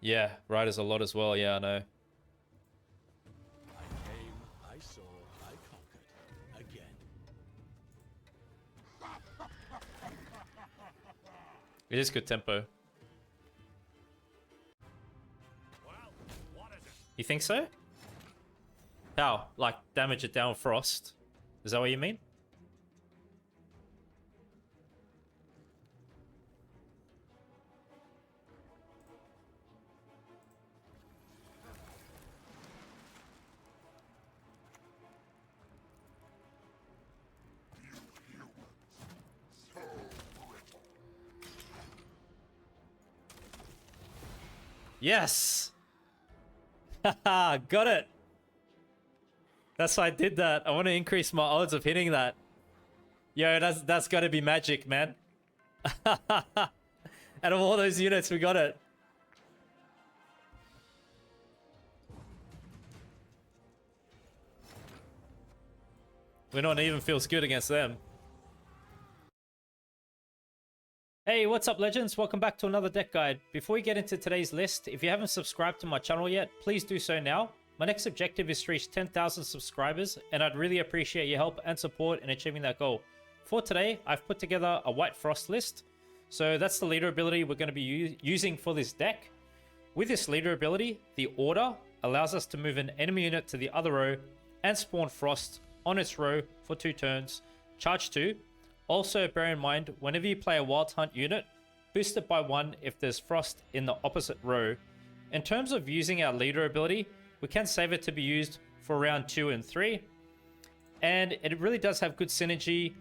Yeah, Riders a lot as well. Yeah, I know. I came, I saw, I conquered. Again. It is good tempo. Well, what is it? You think so? How? Like damage it down with frost? Is that what you mean? Yes! Haha, got it! That's why I did that. I want to increase my odds of hitting that. Yo, that's gotta be magic, man. Out of all those units, we got it. We're not even feels good against them. Hey, what's up, legends? Welcome back to another deck guide. Before we get into today's list, if you haven't subscribed to my channel yet, please do so now. My next objective is to reach 10,000 subscribers, and I'd really appreciate your help and support in achieving that goal. For today, I've put together a White Frost list. So that's the leader ability we're going to be using for this deck. With this leader ability, the Order allows us to move an enemy unit to the other row and spawn Frost on its row for 2 turns. Charge 2. Also, bear in mind, whenever you play a Wild Hunt unit, boost it by 1 if there's Frost in the opposite row. In terms of using our leader ability, we can save it to be used for round 2 and 3. And it really does have good synergy,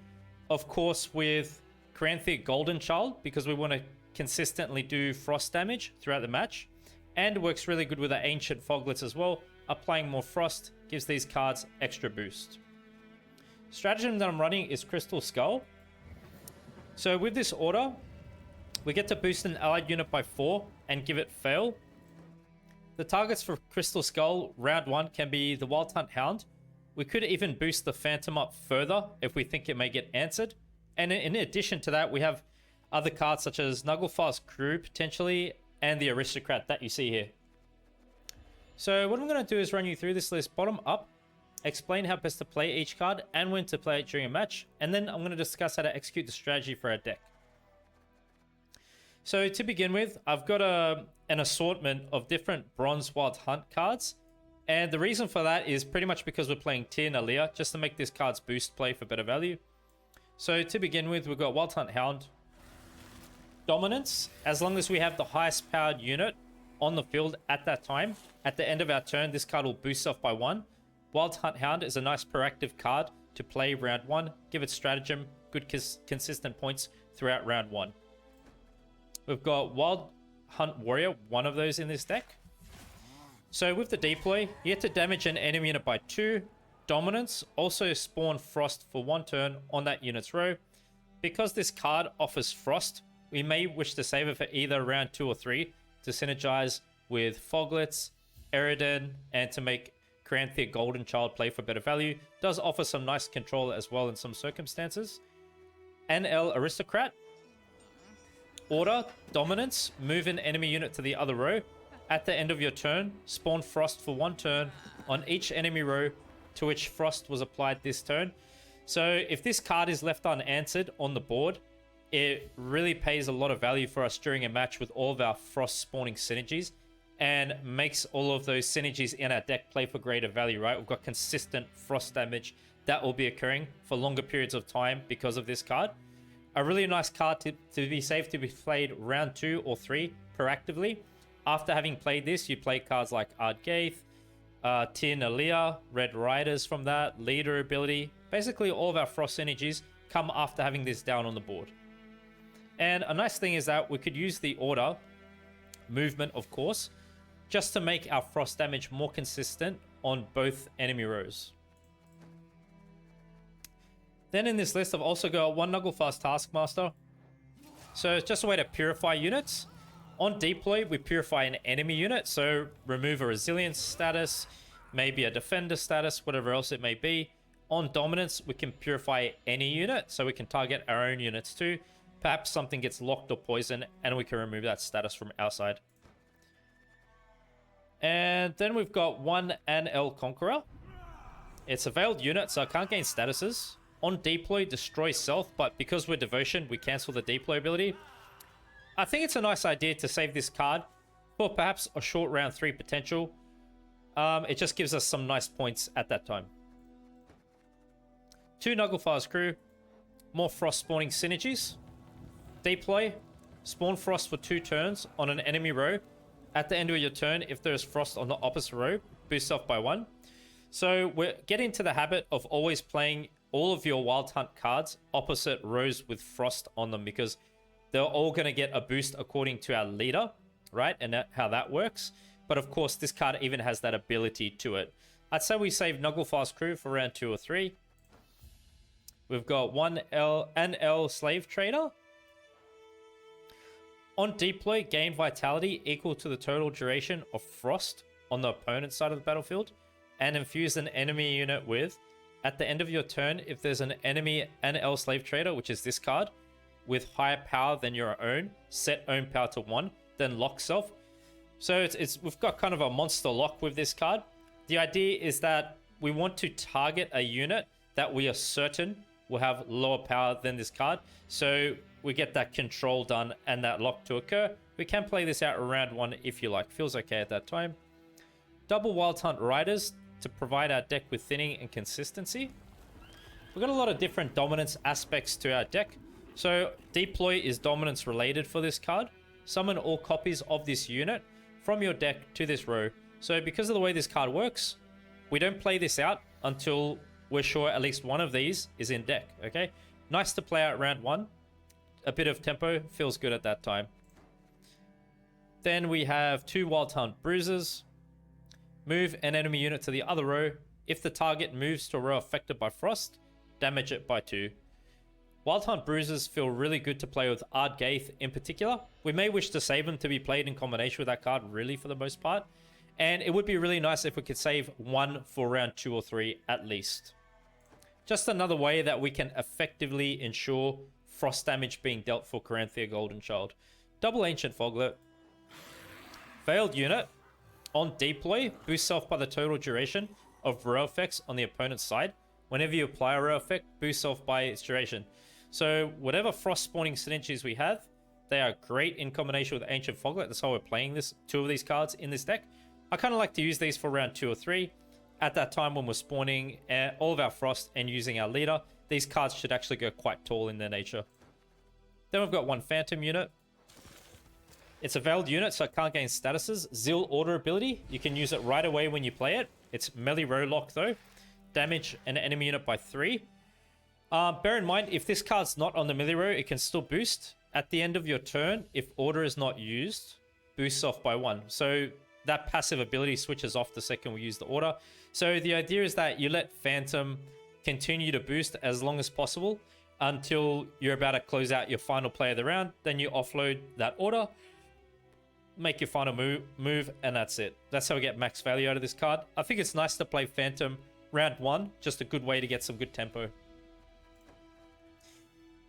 of course, with Cranthic Golden Child, because we want to consistently do Frost damage throughout the match. And it works really good with the Ancient Foglets as well. Applying more Frost gives these cards extra boost. Stratagem that I'm running is Crystal Skull. So with this order, we get to boost an allied unit by 4 and give it fail. The targets for Crystal Skull round 1 can be the Wild Hunt Hound. We could even boost the Phantom up further if we think it may get answered. And in addition to that, we have other cards such as Nugglefast's Crew potentially, and the Aristocrat that you see here. So what I'm going to do is run you through this list bottom up, explain how best to play each card and when to play it during a match, and then I'm going to discuss how to execute the strategy for our deck. So to begin with, I've got an assortment of different Bronze Wild Hunt cards, and the reason for that is pretty much because we're playing Tyr Nalia, just to make this card's boost play for better value. So to begin with, we've got Wild Hunt Hound. Dominance, as long as we have the highest powered unit on the field at that time, at the end of our turn, this card will boost off by 1. Wild Hunt Hound is a nice proactive card to play round 1. Give it stratagem, good consistent points throughout round 1. We've got Wild Hunt Warrior, one of those in this deck. So with the deploy, you get to damage an enemy unit by 2. Dominance, also spawn Frost for 1 turn on that unit's row. Because this card offers Frost, we may wish to save it for either round 2 or 3 to synergize with Foglets, Eridan, and to make Cranthic Golden Child play for better value. Does offer some nice control as well in some circumstances. NL Aristocrat. Order, Dominance, move an enemy unit to the other row. At the end of your turn, spawn Frost for 1 turn on each enemy row to which Frost was applied this turn. So if this card is left unanswered on the board, it really pays a lot of value for us during a match with all of our Frost spawning synergies, and makes all of those synergies in our deck play for greater value, right? We've got consistent Frost damage that will be occurring for longer periods of time because of this card. A really nice card to be safe to be played round 2 or 3 proactively. After having played this, you play cards like Ardgaith, Tyr Nalia, Red Riders from that, Leader ability. Basically, all of our Frost synergies come after having this down on the board. And a nice thing is that we could use the Order, movement of course, just to make our Frost damage more consistent on both enemy rows. Then in this list, I've also got 1 Nugglefast Taskmaster. So it's just a way to purify units. On deploy, we purify an enemy unit, so remove a resilience status, maybe a defender status, whatever else it may be. On dominance, we can purify any unit, so we can target our own units too. Perhaps something gets locked or poisoned, and we can remove that status from our side. And then we've got one NL Conqueror. It's a veiled unit, so I can't gain statuses. On deploy, destroy self, but because we're devotion, we cancel the deploy ability. I think it's a nice idea to save this card for perhaps a short round 3 potential. It just gives us some nice points at that time. 2 Nuggelfire's crew. More frost spawning synergies. Deploy. Spawn frost for 2 turns on an enemy row. At the end of your turn, if there is frost on the opposite row, boost off by 1. So we're getting into the habit of always playing all of your Wild Hunt cards opposite rows with frost on them, because they're all going to get a boost according to our leader, right? And how that works. But of course, this card even has that ability to it. I'd say we save Nuggelfire's crew for round 2 or 3. We've got one NL Slave Trader. On deploy, gain vitality equal to the total duration of frost on the opponent's side of the battlefield, and infuse an enemy unit with. At the end of your turn, if there's an enemy NL Slave Trader, which is this card, with higher power than your own, set own power to 1, then lock self. So we've got kind of a monster lock with this card. The idea is that we want to target a unit that we are certain will have lower power than this card. So we get that control done and that lock to occur. We can play this out around 1 if you like. Feels okay at that time. Double Wild Hunt Riders to provide our deck with thinning and consistency. We've got a lot of different dominance aspects to our deck. So deploy is dominance related for this card. Summon all copies of this unit from your deck to this row. So because of the way this card works, we don't play this out until we're sure at least one of these is in deck, okay? Nice to play out round 1. A bit of tempo feels good at that time. Then we have 2 Wild Hunt Bruisers. Move an enemy unit to the other row. If the target moves to a row affected by frost, damage it by 2. Wild Hunt Bruisers feel really good to play with Ardgaith in particular. We may wish to save them to be played in combination with that card really for the most part. And it would be really nice if we could save 1 for round 2 or 3 at least. Just another way that we can effectively ensure frost damage being dealt for Caranthea Golden Child. Double Ancient Foglet. Veiled unit. On deploy, boost self by the total duration of row effects on the opponent's side. Whenever you apply a row effect, boost self by its duration. So whatever frost spawning synergies we have, they are great in combination with Ancient Foglet. That's how we're playing this. 2 of these cards in this deck. I kind of like to use these for round 2 or 3. At that time when we're spawning all of our frost and using our leader, these cards should actually go quite tall in their nature. Then we've got 1 Phantom unit. It's a veiled unit, so it can't gain statuses. Zeal Order ability. You can use it right away when you play it. It's melee row lock though. Damage an enemy unit by 3. Bear in mind, if this card's not on the melee row, it can still boost. At the end of your turn, if order is not used, boosts off by 1. So that passive ability switches off the second we use the order. So the idea is that you let Phantom continue to boost as long as possible until you're about to close out your final play of the round. Then you offload that order, make your final move, and that's it. That's how we get max value out of this card. I think it's nice to play Phantom round 1. Just a good way to get some good tempo.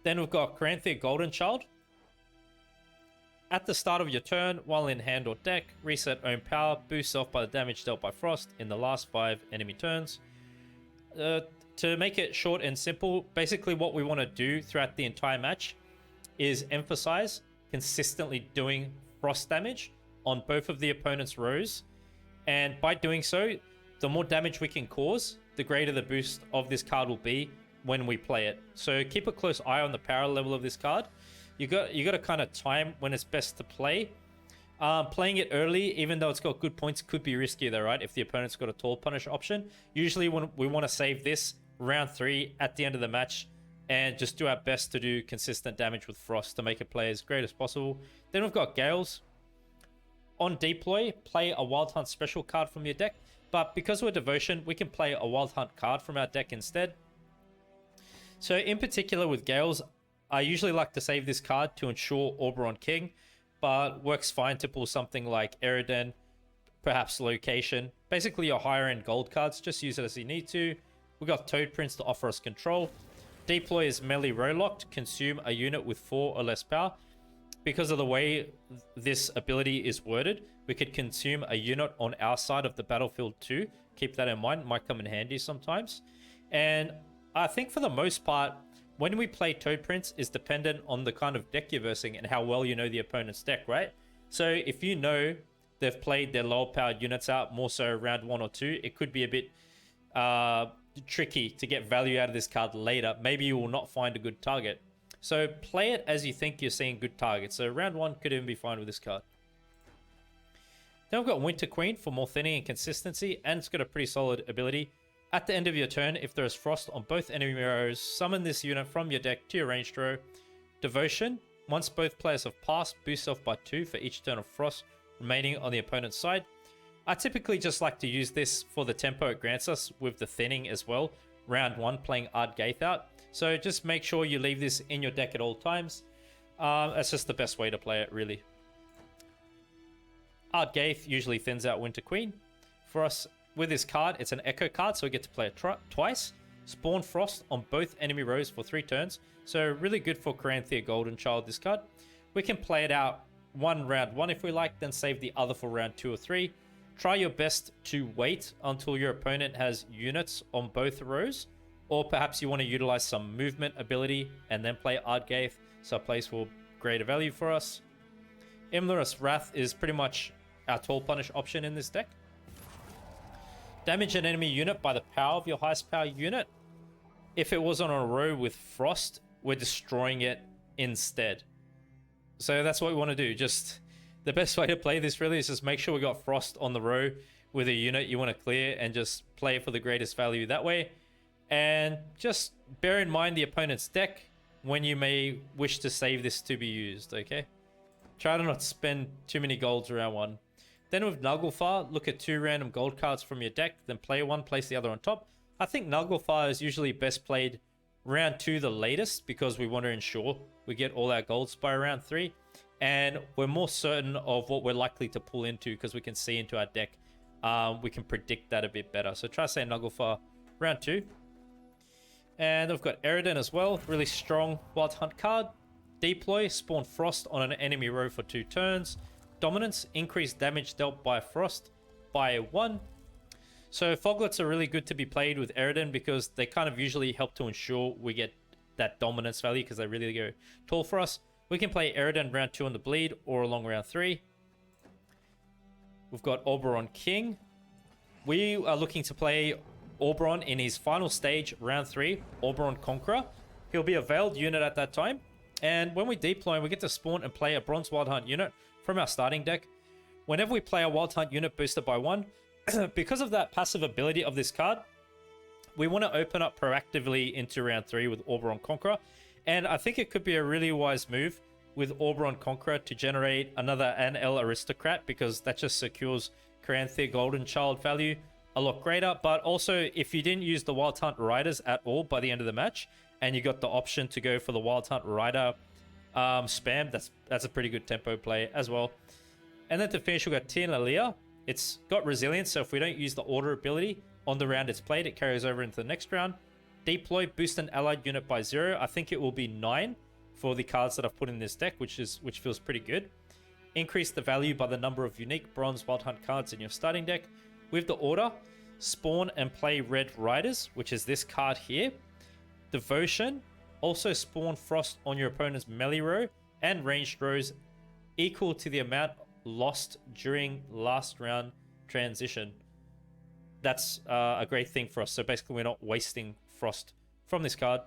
Then we've got Caranthea Golden Child. At the start of your turn, while in hand or deck, reset own power, boost self by the damage dealt by frost in the last 5 enemy turns. To make it short and simple, basically what we want to do throughout the entire match is emphasize consistently doing frost damage on both of the opponent's rows. And by doing so, the more damage we can cause, the greater the boost of this card will be when we play it. So keep a close eye on the power level of this card. You got to kind of time when it's best to play. Playing it early, even though it's got good points, could be risky though, right? If the opponent's got a tall punish option. Usually when we want to save this round 3 at the end of the match and just do our best to do consistent damage with frost to make it play as great as possible. Then we've got Gales. On deploy, play a Wild Hunt special card from your deck. But because we're Devotion, we can play a Wild Hunt card from our deck instead. So in particular with Gales, I usually like to save this card to ensure Oberon King, but works fine to pull something like Eridan, perhaps Location. Basically your higher end gold cards, just use it as you need to. We got Toad Prince to offer us control. Deploy is melee row locked, consume a unit with 4 or less power. because of the way this ability is worded, we could consume a unit on our side of the battlefield too. Keep that in mind, might come in handy sometimes. And I think for the most part, when we play Toad Prince is dependent on the kind of deck you're versing and how well you know the opponent's deck, right? So if you know they've played their lower powered units out more so round 1 or 2, it could be a bit tricky to get value out of this card later. Maybe you will not find a good target. So play it as you think you're seeing good targets. So round 1 could even be fine with this card. Then we've got Winter Queen for more thinning and consistency, and it's got a pretty solid ability. At the end of your turn, if there is frost on both enemy rows, summon this unit from your deck to your ranged row. Devotion, once both players have passed, boost off by 2 for each turn of frost remaining on the opponent's side. I typically just like to use this for the tempo it grants us with the thinning as well. Round 1 playing Ard Gaith out. So just make sure you leave this in your deck at all times. That's just the best way to play it, really. Ard Gaith usually thins out Winter Queen. For us, with this card, it's an Echo card, so we get to play it twice. Spawn Frost on both enemy rows for 3 turns. So really good for Caranthea Golden Child, this card. We can play it out round 1 if we like, then save the other for round 2 or 3. Try your best to wait until your opponent has units on both rows. Or perhaps you want to utilize some movement ability and then play Ard Gaith, so it plays for greater value for us. Imlerus Wrath is pretty much our Tall Punish option in this deck. Damage an enemy unit by the power of your highest power unit. If it was on a row with Frost, we're destroying it instead. So that's what we want to do. Just the best way to play this really is just make sure we got Frost on the row with a unit you want to clear and just play it for the greatest value that way. And just bear in mind the opponent's deck when you may wish to save this to be used, okay? Try to not spend too many golds around 1. Then with Nilfgaard, look at 2 random gold cards from your deck, then play one, place the other on top. I think Nilfgaard is usually best played round 2 the latest because we want to ensure we get all our golds by round 3. And we're more certain of what we're likely to pull into because we can see into our deck. We can predict that a bit better. So try to say Nilfgaard round 2. And we've got Eridan as well. Really strong Wild Hunt card. Deploy, spawn Frost on an enemy row for 2 turns. Dominance, increase damage dealt by Frost by 1. So Foglets are really good to be played with Eridan because they kind of usually help to ensure we get that dominance value because they really go tall for us. We can play Eridan round 2 on the bleed or along round 3. We've got Oberon King. We are looking to play Oberon in his final stage, round 3, Oberon Conqueror. He'll be a veiled unit at that time. And when we deploy, we get to spawn and play a Bronze Wild Hunt unit from our starting deck. Whenever we play a Wild Hunt unit boosted by 1, because of that passive ability of this card, we want to open up proactively into round 3 with Oberon Conqueror. And I think it could be a really wise move with Oberon Conqueror to generate another NL Aristocrat because that just secures Caranthea Golden Child value a lot greater. But also, if you didn't use the Wild Hunt Riders at all by the end of the match, and you got the option to go for the Wild Hunt Rider spam, that's a pretty good tempo play as well. And then to finish, we've got Tina Leah. It's got resilience, so if we don't use the order ability on the round it's played, it carries over into the next round. Deploy, boost an allied unit by 0. I think it will be 9 for the cards that I've put in this deck, which feels pretty good. Increase the value by the number of unique Bronze Wild Hunt cards in your starting deck. With the order, spawn and play Red Riders, which is this card here. Devotion, also spawn Frost on your opponent's melee row and ranged rows equal to the amount lost during last round transition. That's a great thing for us. So basically we're not wasting Frost from this card.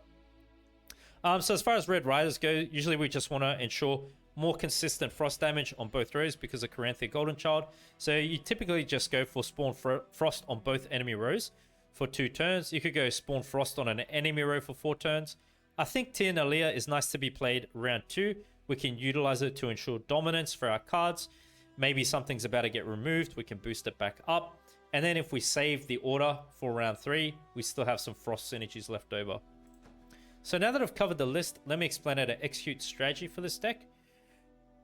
So as far as Red Riders go, usually we just want to ensure more consistent Frost damage on both rows because of Caranthea Golden Child. So you typically just go for spawn Frost on both enemy rows for 2 turns. You could go spawn Frost on an enemy row for 4 turns. I think Tir Nalia is nice to be played round 2. We can utilize it to ensure dominance for our cards. Maybe something's about to get removed. We can boost it back up. And then if we save the order for round 3, we still have some Frost synergies left over. So now that I've covered the list, let me explain how to execute strategy for this deck.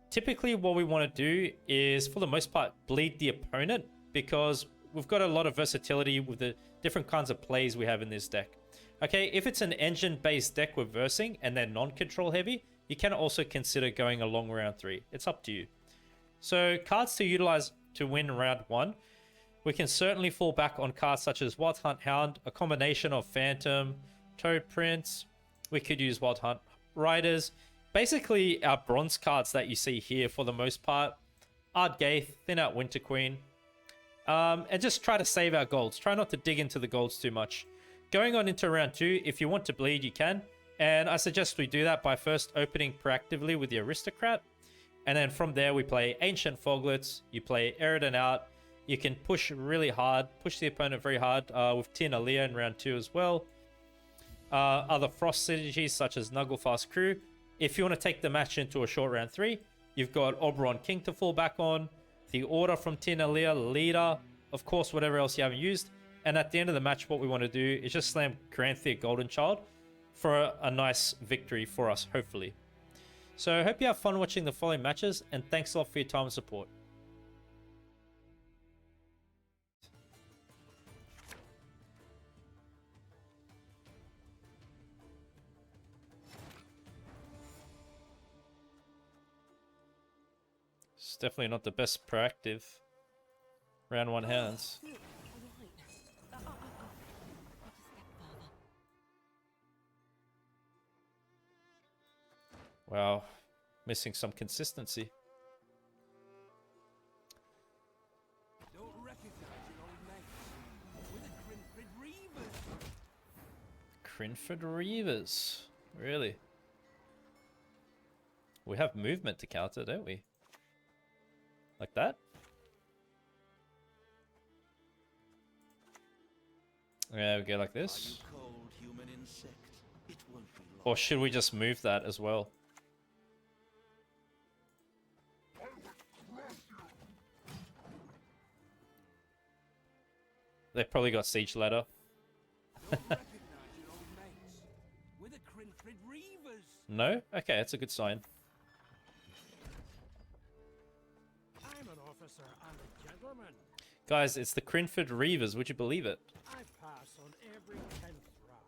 Typically what we want to do is, for the most part, bleed the opponent because we've got a lot of versatility with the different kinds of plays we have in this deck. Okay, if it's an engine-based deck we're versing and they're non-control heavy, you can also consider going a long round 3. It's up to you. So cards to utilize to win round 1. We can certainly fall back on cards such as Wild Hunt Hound, a combination of Phantom, Toad Prince. We could use Wild Hunt Riders. Basically, our bronze cards that you see here for the most part. Ardgaith, thin out Winter Queen. And just try to save our golds. Try not to dig into the golds too much. Going on into round 2, if you want to bleed, you can. And I suggest we do that by first opening proactively with the Aristocrat. And then from there, we play Ancient Foglets. You play Eridan out. You can push really hard. Push the opponent very hard with Tin Aaliyah in round 2 as well. Other Frost synergies such as Nugglefast Crew. If you want to take the match into a short round 3, you've got Oberon King to fall back on. The Order from Tin Aaliyah, Leader. Of course, whatever else you haven't used. And at the end of the match, what we want to do is just slam Caranthea Golden Child for a nice victory for us, hopefully. So I hope you have fun watching the following matches, and thanks a lot for your time and support. It's definitely not the best proactive round 1 hands. Wow, missing some consistency. Don't recognize your old mates. We're the Crinford Reavers. Crinford Reavers. Really? We have movement to counter, don't we? Like that? Yeah, we go like this. Cold human insect. It won't be long. Or should we just move that as well? They probably got Siege Ladder. Don't recognize your old mates. We're the Crinford Reavers. No? Okay, that's a good sign. I'm an officer and a gentleman. Guys, it's the Crinford Reavers, would you believe it? I pass on every 10th round.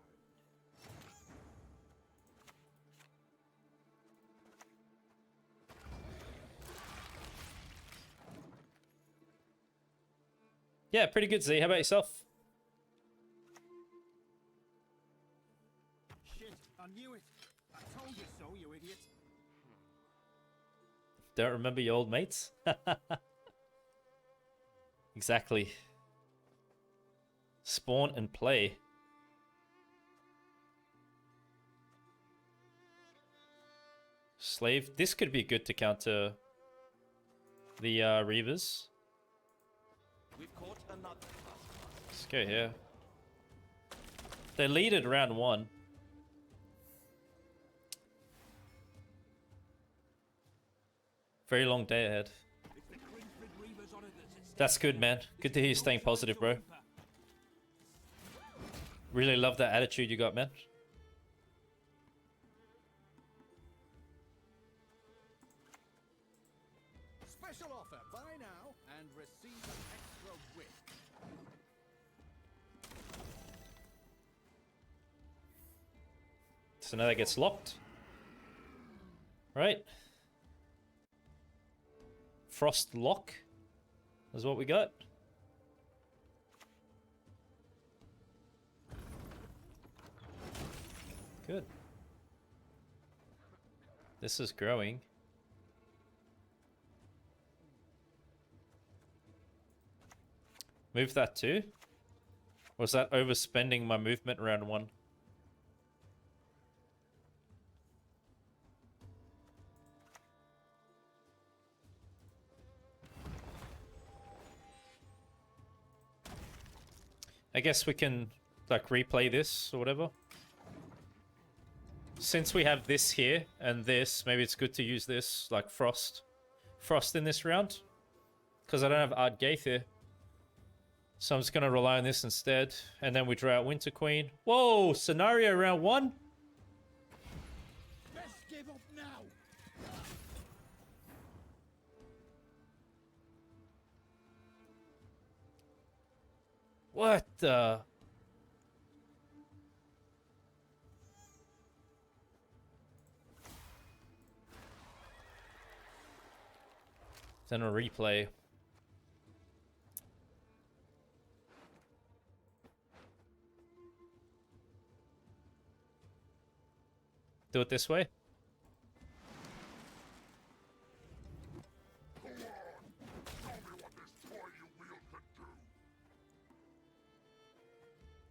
Yeah, pretty good, Z. How about yourself? Shit, I knew it. I told you so, you idiot. Don't remember your old mates? Exactly. Spawn and play. Slave. This could be good to counter the Reavers. We've caught another. Let's go here. They leaded round 1. Very long day ahead. If the Crinford Reavers honor this, it's That's good, man. Good to hear you staying positive, bro. Really love that attitude you got, man. Special offer. Buy now and receive an extra win. So now that gets locked. Right. Frost lock is what we got. Good. This is growing. Move that too? Was that overspending my movement round 1? I guess we can like replay this or whatever. Since we have this here and this, maybe it's good to use this like Frost in this round. Because I don't have Ardgaith here. So I'm just going to rely on this instead. And then we draw out Winter Queen. Whoa! Scenario round 1? Best give up now. What the... Then a replay. Do it this way.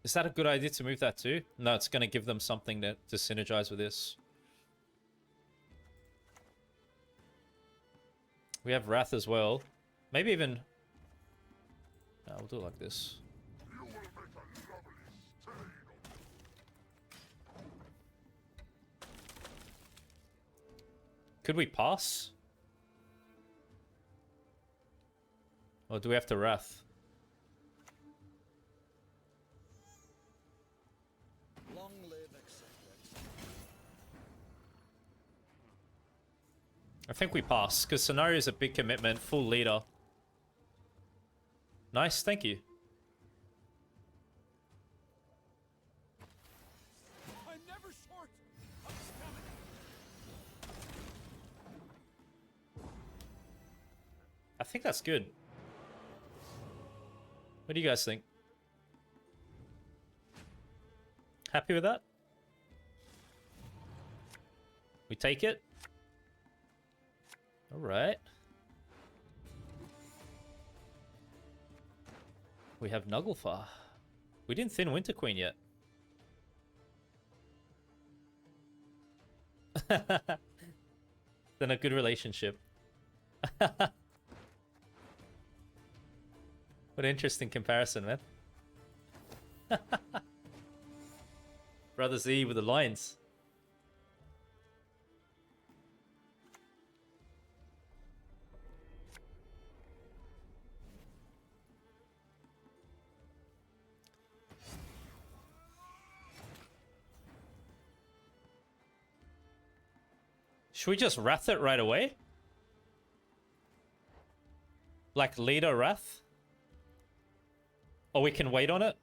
Is that a good idea to move that too? No, it's going to give them something to synergize with this. We have Wrath as well. Maybe even... No, we'll do it like this. Could we pass? Or do we have to Wrath? Long live acceptance. I think we pass, because scenario is a big commitment, full leader. Nice, thank you. I'm never short of stamina. I think that's good. What do you guys think? Happy with that? We take it? Alright. We have Nugglefar. We didn't thin Winter Queen yet. Then a good relationship. What an interesting comparison, man. Brother Z with the lines. Should we just Wrath it right away? Like leader Wrath? Or we can wait on it?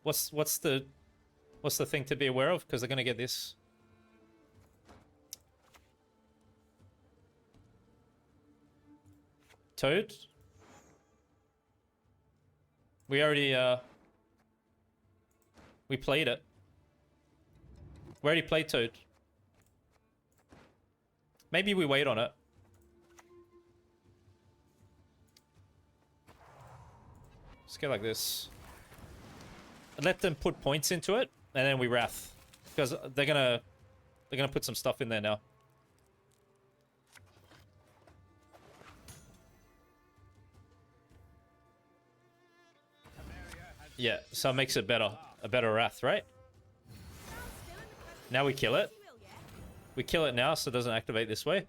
What's the thing to be aware of? Because they're gonna get this. Toad? We already we played it. We already played Toad. Maybe we wait on it. Let's go like this. And let them put points into it, and then we Wrath. Because they're gonna put some stuff in there now. Yeah, so it makes it better. A better Wrath, right? Now we kill it. We kill it now so it doesn't activate this way.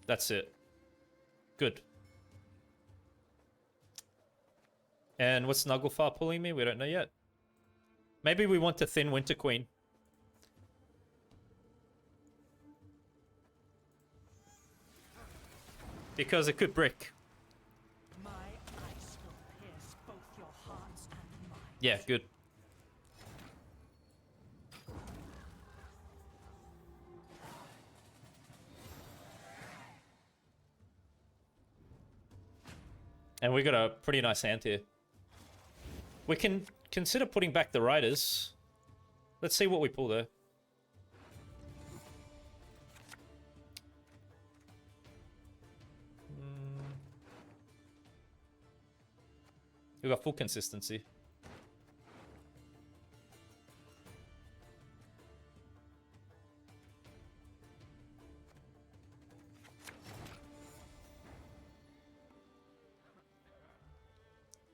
That's it. Good. And what's Nugglefar pulling me? We don't know yet. Maybe we want to thin Winter Queen. Because it could brick. My ice will pierce both your hearts and mine. Yeah, good. And we got a pretty nice hand here. We can consider putting back the riders. Let's see what we pull there. We got full consistency.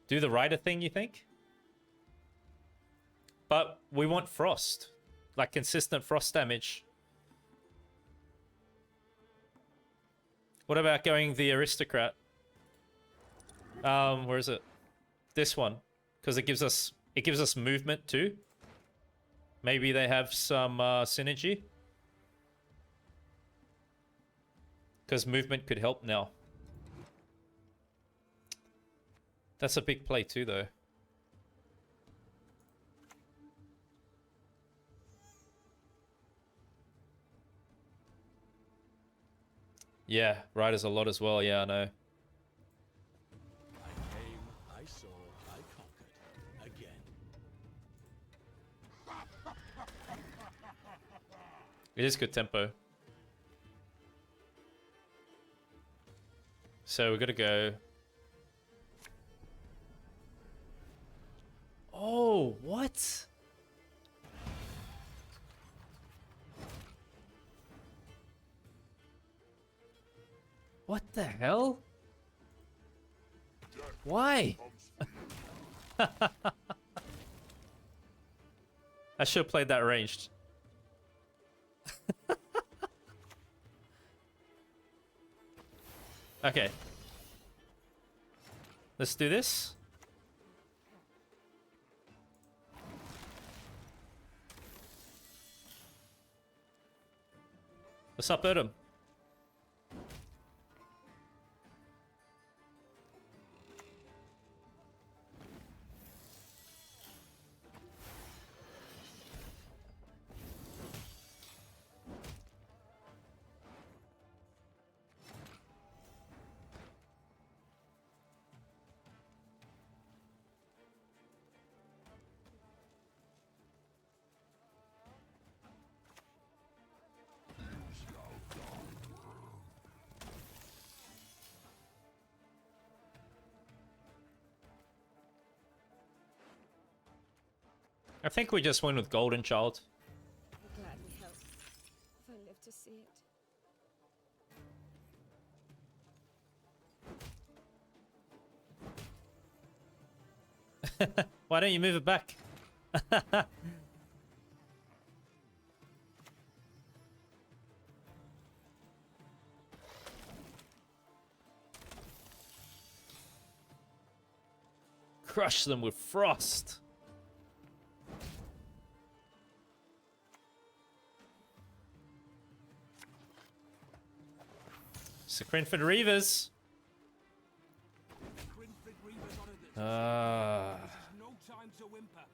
Do the rider thing, you think? But we want frost. Like consistent frost damage. What about going the aristocrat? Where is it? This one. Because it gives us movement too. Maybe they have some synergy. Because movement could help now. That's a big play too, though. Yeah, Riders a lot as well. Yeah, I know. I came, I saw, I conquered. Again. It is good tempo. So we're gonna go. Oh, what? What the hell? Why? I should have played that ranged. Okay. Let's do this. What's up, Adam? I think we just went with Golden Child. I'll gladly help if I live to see it. Why don't you move it back? Crush them with frost. Crinford Reavers. Crinfrid Reavers honor this. Ah. This is no time to whimper.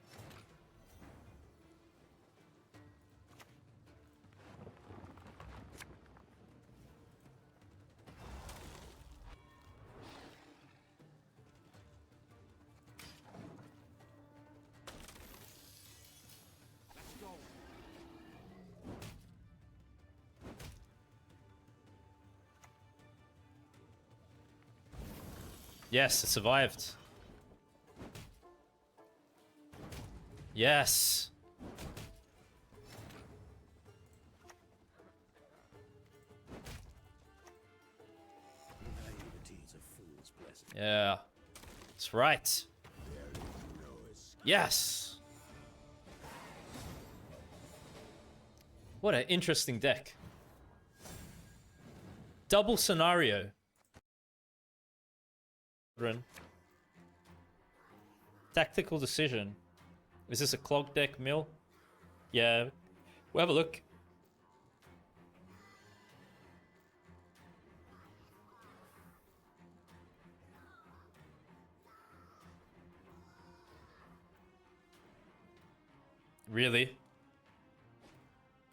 Let's go. Yes, it survived. Yes. Naivety is a fool's blessing. Yeah. That's right. No escape. Yes. What an interesting deck. Double scenario. Tactical decision. Is this a clog deck mill? Yeah. We'll have a look. Really?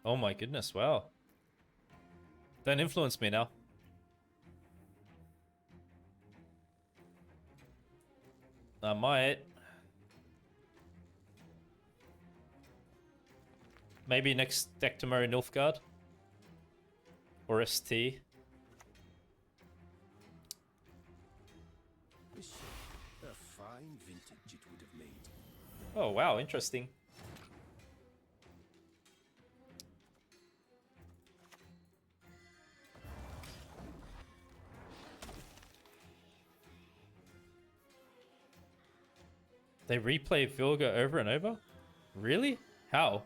Oh my goodness, wow. Don't influence me now. I might. Maybe next deck tomorrow, Nilfgaard. Or ST. A fine vintage it would have made. Oh wow, interesting. They replay Vilga over and over? Really? How?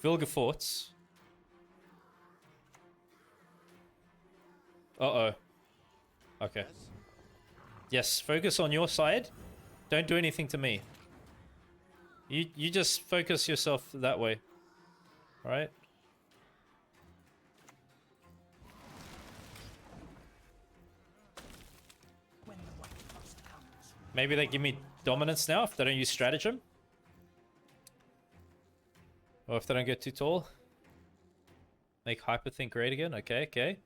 Vilga forts. Uh-oh. Okay. Yes, focus on your side. Don't do anything to me. You just focus yourself that way. Alright? When the white frost comes, Maybe they give me dominance now if they don't use stratagem. Or if they don't get too tall. Make hyperthink great again. Okay, okay.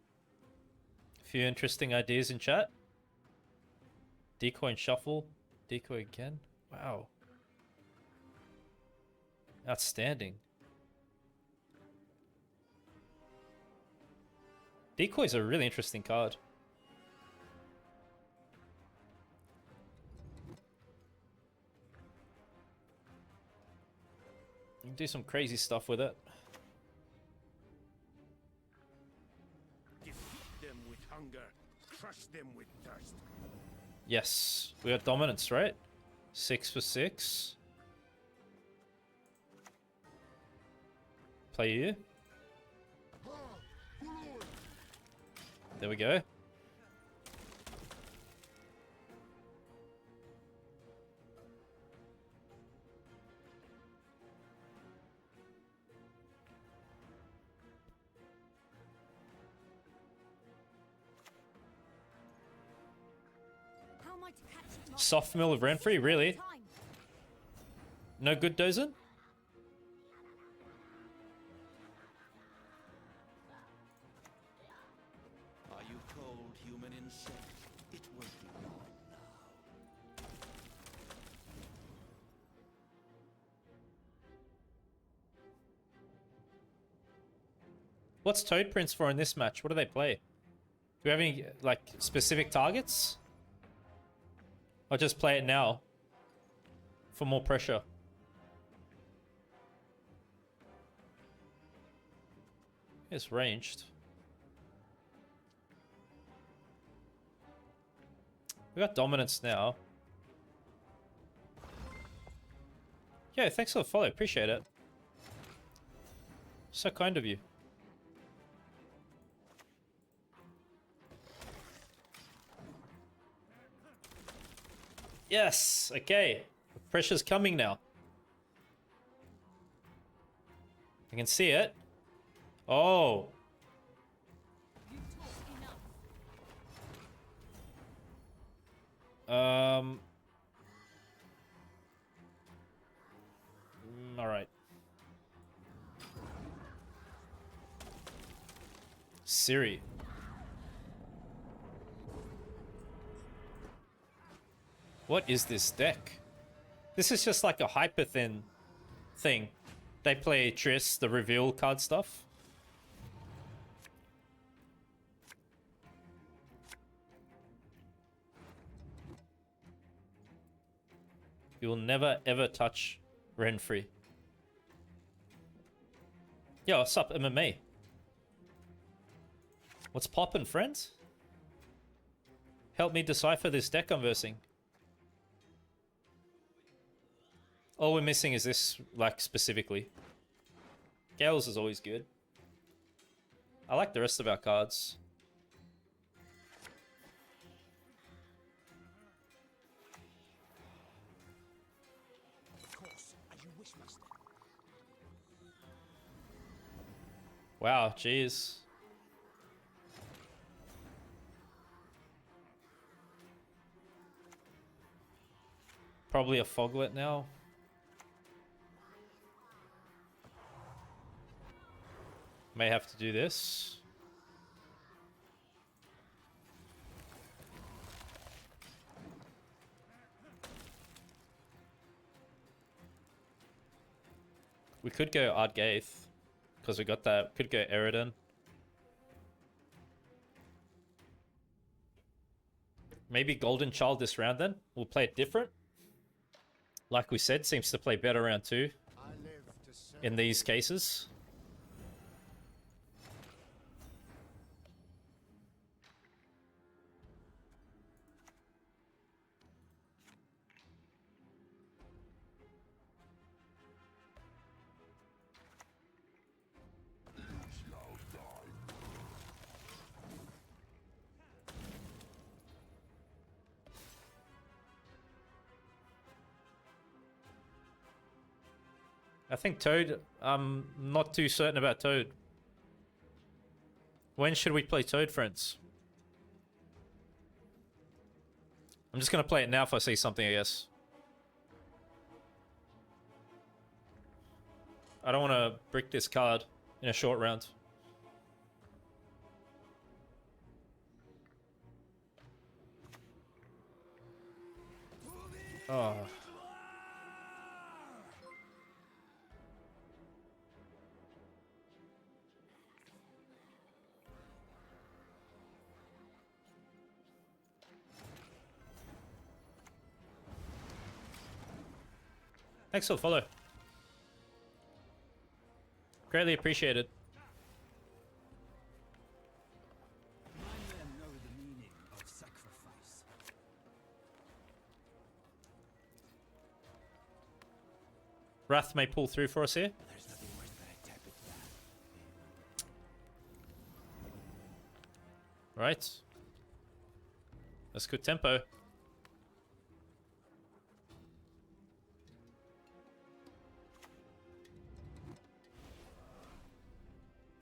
A few interesting ideas in chat. Decoy and shuffle. Decoy again. Wow. Outstanding. Decoy is a really interesting card. You can do some crazy stuff with it. Defeat them with hunger, crush them with thirst. Yes, we got dominance, right? 6 for 6. Play you. There we go. How am I to catch it? Soft mill of Renfrey, really? No good Dozen? Are you cold, human insect? It won't be long now. What's Toad Prince for in this match? What do they play? Do we have any, like, specific targets? I'll just play it now. For more pressure. It's ranged. We got dominance now. Yeah, thanks for the follow. Appreciate it. So kind of you. Yes. Okay. The pressure's coming now. I can see it. Oh. All right. Siri. What is this deck? This is just like a hyper thin thing. They play Triss, the reveal card stuff. You will never ever touch Renfrey. Yo, what's up, MMA? What's poppin', friends? Help me decipher this deck I'm versing. All we're missing is this, like, specifically. Gales is always good. I like the rest of our cards. Of course, as you wish, master. Wow, jeez. Probably a Foglet now. May have to do this. We could go Ardgaith, because we got that. Could go Eridan. Maybe Golden Child this round then. We'll play it different. Like we said, seems to play better round 2 in these cases. I think Toad, I'm not too certain about Toad. When should we play Toad, friends? I'm just going to play it now if I see something, I guess. I don't want to brick this card in a short round. Oh. Thanks for the follow. Greatly appreciated. My men know the meaning of sacrifice. Wrath may pull through for us here. There's nothing worse than a tepid bath. Right. That's good tempo.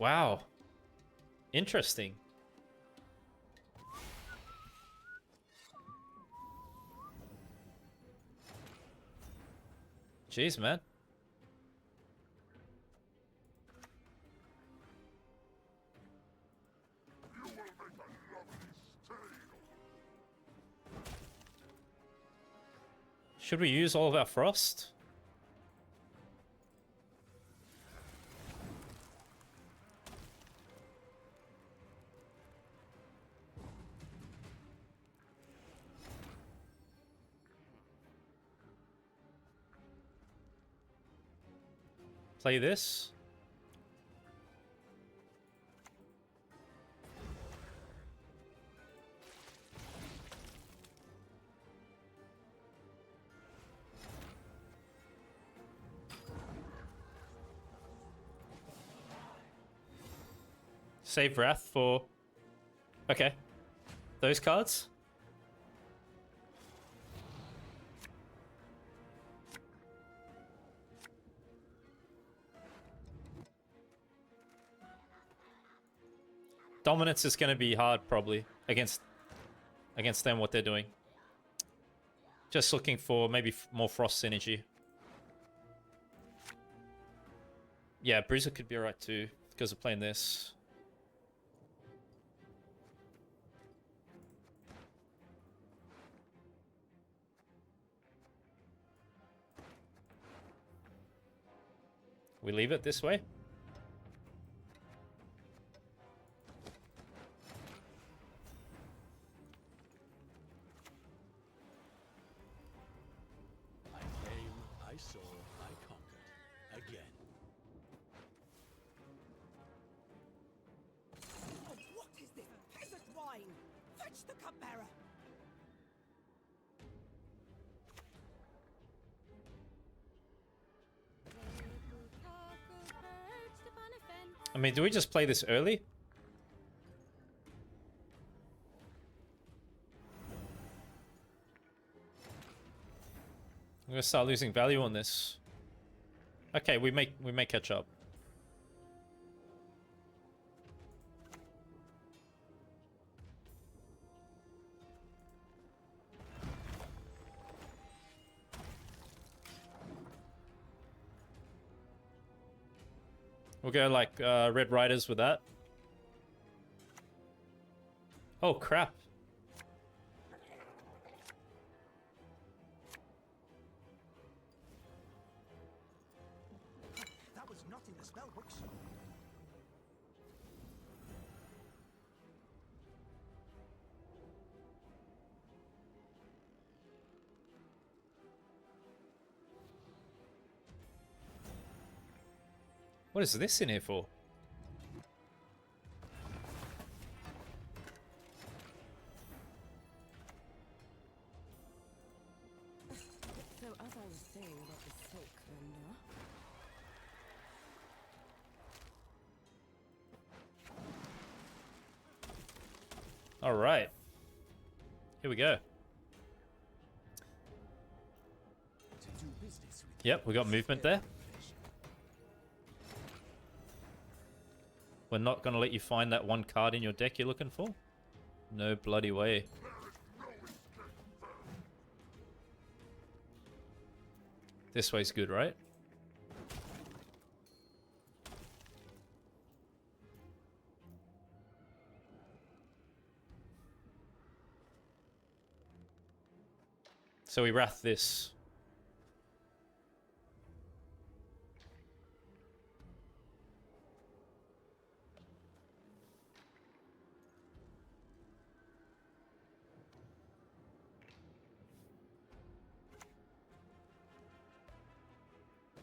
Wow. Interesting. Jeez, man. Should we use all of our frost? Play this. Save Wrath for... Okay. Those cards? Dominance is going to be hard, probably, against them, what they're doing. Just looking for maybe more Frost synergy. Yeah, Bruiser could be alright too, because of playing this. We leave it this way? I came, I saw, I conquered. Again. Oh, what is this peasant wine? Fetch the cupbearer. I mean, do we just play this early? I'm gonna start losing value on this. Okay, we may catch up. We'll go like Red Riders with that. Oh crap. That was not in the spell books. What is this in here for? So as I was saying about the silk vendor. All right. Here we go. To do business with Yep, we got movement there. We're not going to let you find that one card in your deck you're looking for. No bloody way. This way's good, right? So we wrath this.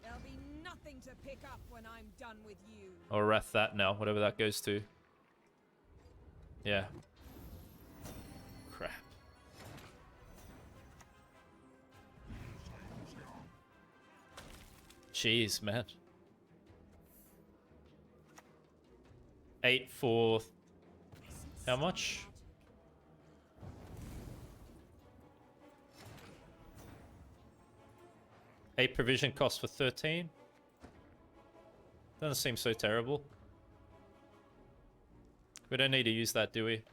There'll be nothing to pick up when I'm done with you. Or wrath that now, whatever that goes to. Yeah. Crap. Jeez, man. 8 for... How much? Eight provision cost for 13. Doesn't seem so terrible. We don't need to use that, do we?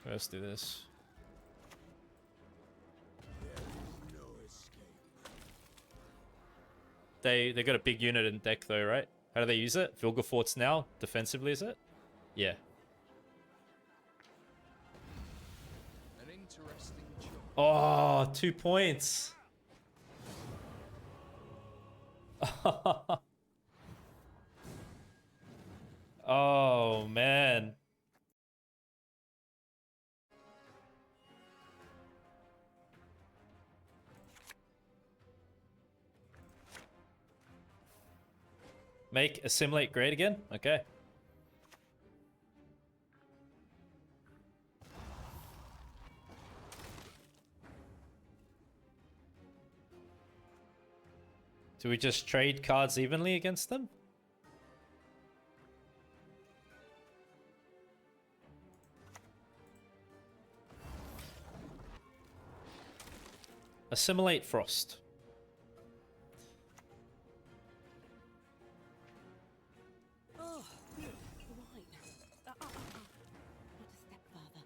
Let's do this. They got a big unit in deck though, right? How do they use it? Vilgefortz now? Defensively, is it? Yeah. An interesting choice. Oh, 2 points. Oh, man. Make assimilate great again? Okay. Do we just trade cards evenly against them? Assimilate Frost. Oh, the wine. Not a step further.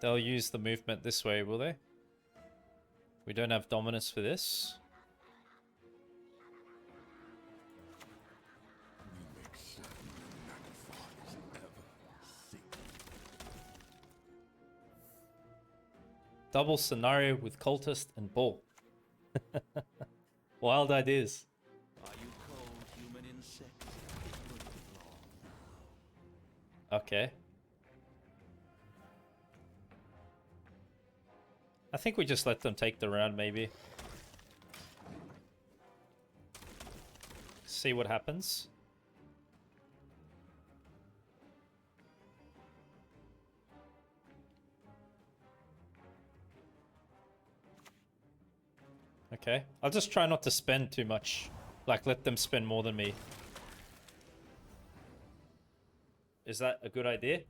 They'll use the movement this way, will they? We don't have dominance for this. Double scenario with cultist and bull. Wild ideas. Are you cold, human insect? Okay. I think we just let them take the round, maybe. See what happens. Okay. I'll just try not to spend too much. Like, let them spend more than me. Is that a good idea?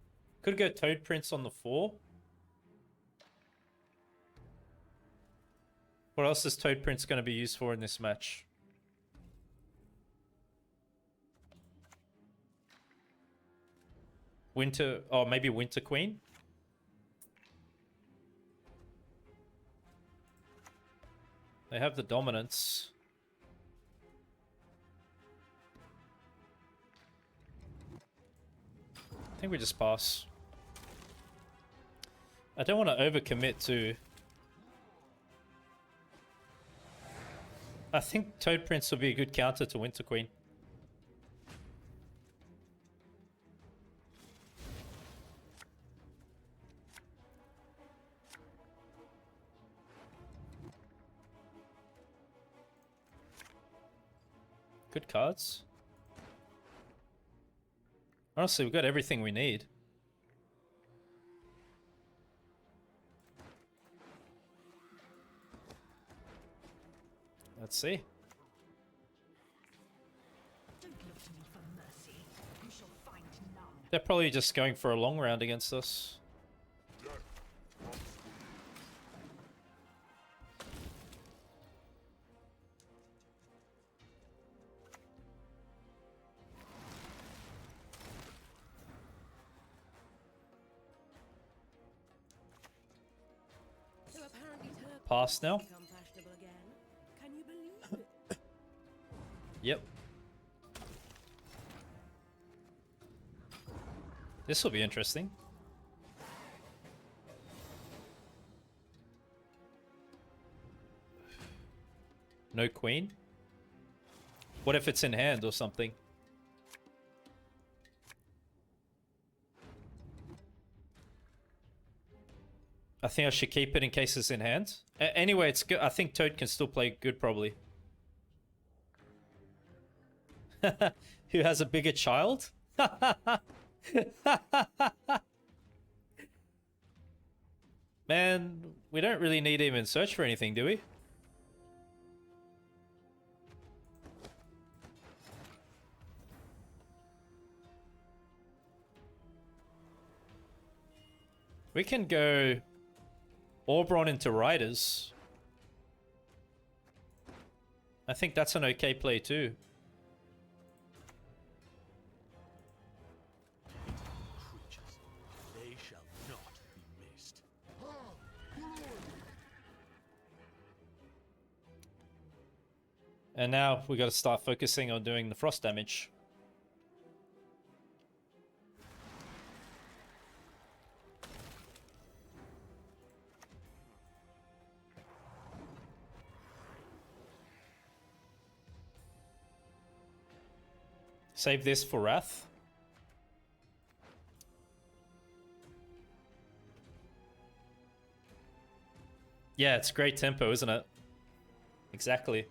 Could go Toad Prince on the 4. What else is Toad Prince going to be used for in this match? Winter... Oh, maybe Winter Queen? They have the dominance. I think we just pass. I don't want to overcommit to... I think Toad Prince will be a good counter to Winter Queen. Good cards. Honestly, we've got everything we need. Let's see. Don't look to me for mercy. You shall find none. They're probably just going for a long round against us. So apparently Turk Pass now. become fashionable again. Can you believe it? Yep. This will be interesting. No queen? What if it's in hand or something? I think I should keep it in case it's in hand. Anyway, it's good. I think Toad can still play good, probably. Who has a bigger child? Man, we don't really need to even search for anything, do we? We can go Orbron into Riders. I think that's an okay play too. Creatures, they shall not be missed. And now we got to start focusing on doing the frost damage. Save this for Wrath. Yeah, it's great tempo, isn't it? Exactly.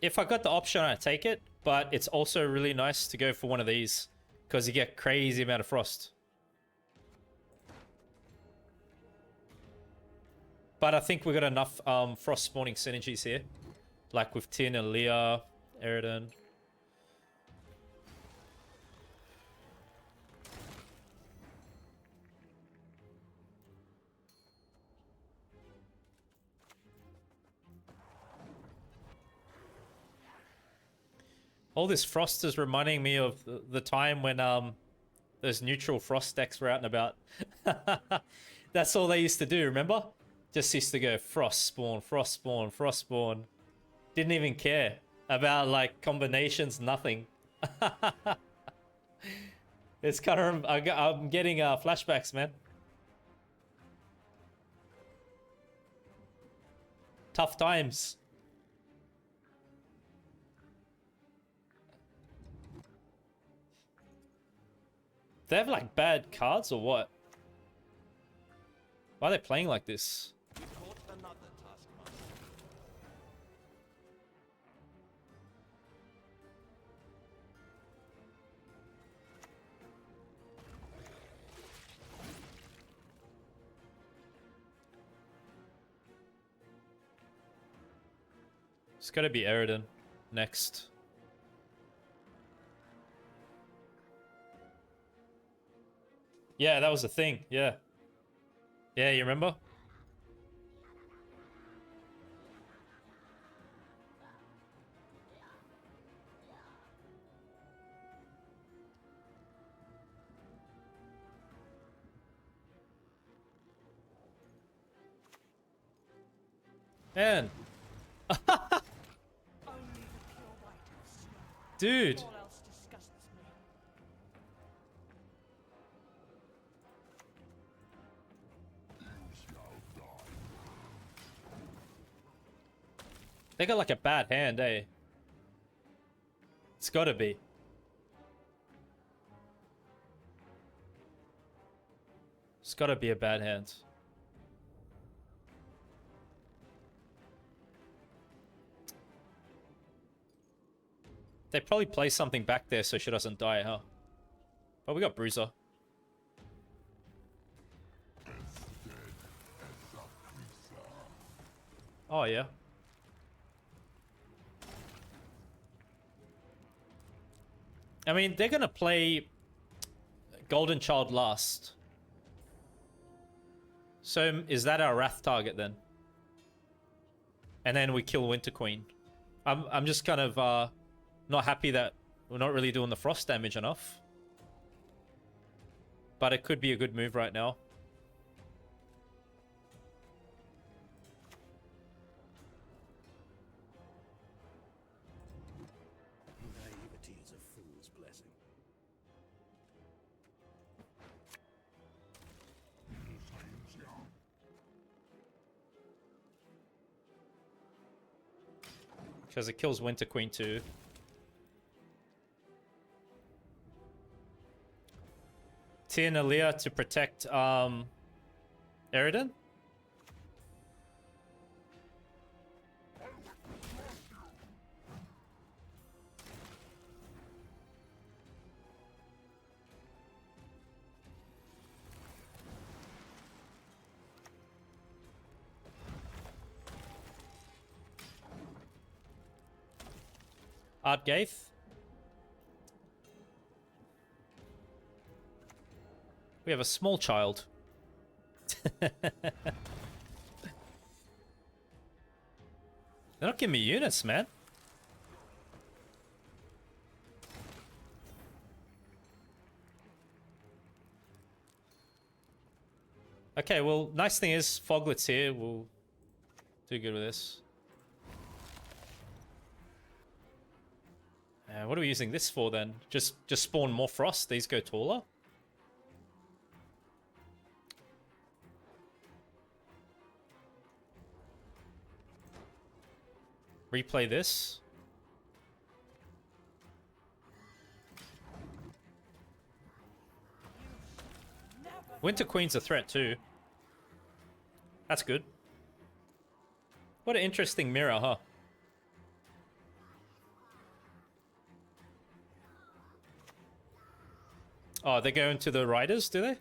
If I got the option, I'd take it, but it's also really nice to go for one of these because you get crazy amount of frost. But I think we got enough frost spawning synergies here. Like with Tin and Leah, Eridan. All this frost is reminding me of the time when those neutral frost decks were out and about. That's all they used to do, remember? Just used to go frost spawn, frost spawn, frost spawn. Didn't even care about like combinations, nothing. It's kind of, I'm getting flashbacks, man. Tough times. They have like bad cards or what? Why are they playing like this? We caught another taskmaster. It's gotta be Eridan next. Yeah, that was the thing. Yeah. Yeah, you remember? Man. Only the pure white of snow. Dude. All else disgusts me. They got like a bad hand, eh? It's gotta be. It's gotta be a bad hand. They probably play something back there so she doesn't die, huh? But we got Bruiser. Oh, yeah. I mean, they're gonna play Golden Child last. So, is that our Wrath target then? And then we kill Winter Queen. I'm just kind of not happy that we're not really doing the frost damage enough. But it could be a good move right now. Naivety is a fool's blessing. Because it kills Winter Queen too. Tyr Nalia to protect Eridan? Art Gaith. We have a small child. They're not giving me units, man. Okay, well, nice thing is Foglet's here. We'll do good with this. What are we using this for then? Just spawn more frost. These go taller. Replay this. Winter Queen's a threat too. That's good. What an interesting mirror, huh? Oh, they go into the riders, do they?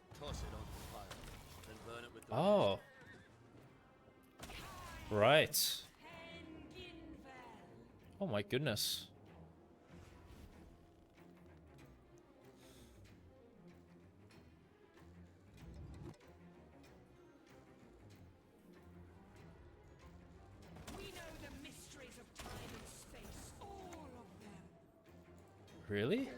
Oh. Right. Oh my goodness. We know the mysteries of time and space, all of them. Really?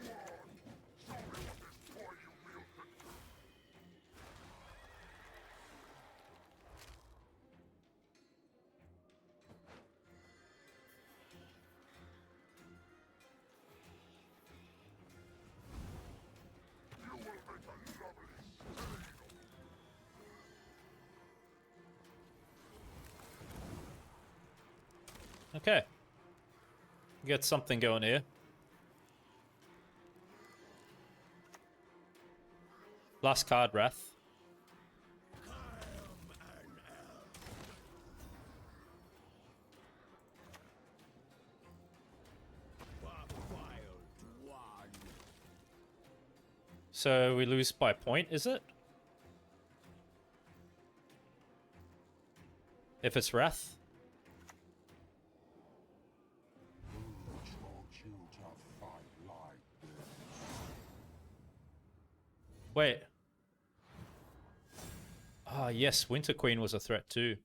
Okay. Get something going here. Last card, Wrath. So we lose by point, is it? If it's Wrath? Wait. Ah, yes, Winter Queen was a threat too.